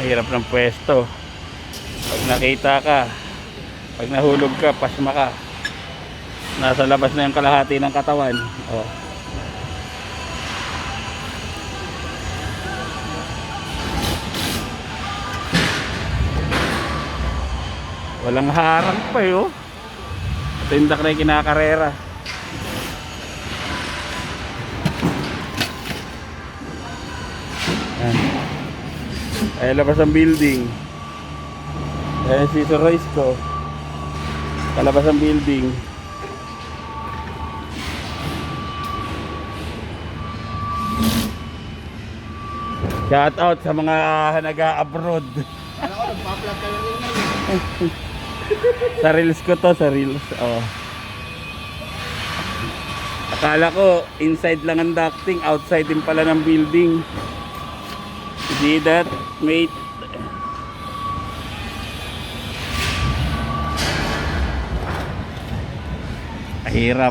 Mahirap ng pwesto. Pag nakita ka, pag nahulog ka, pasma ka. Nasa labas na yung kalahati ng katawan. Oh. Walang harang pa eh, oh. Tindak na yung kinakarera. Ay, labas ang building. Ayan si Sir Royce ko. Kalabas ang building. Shout out sa mga nag-abroad. Ano ko, nagpa-vlog kayo rin ngayon. Sa reels ko to, sa reels. Oh. Akala ko inside lang ang ducting, outside din pala ng building. See that, mate? Hirap.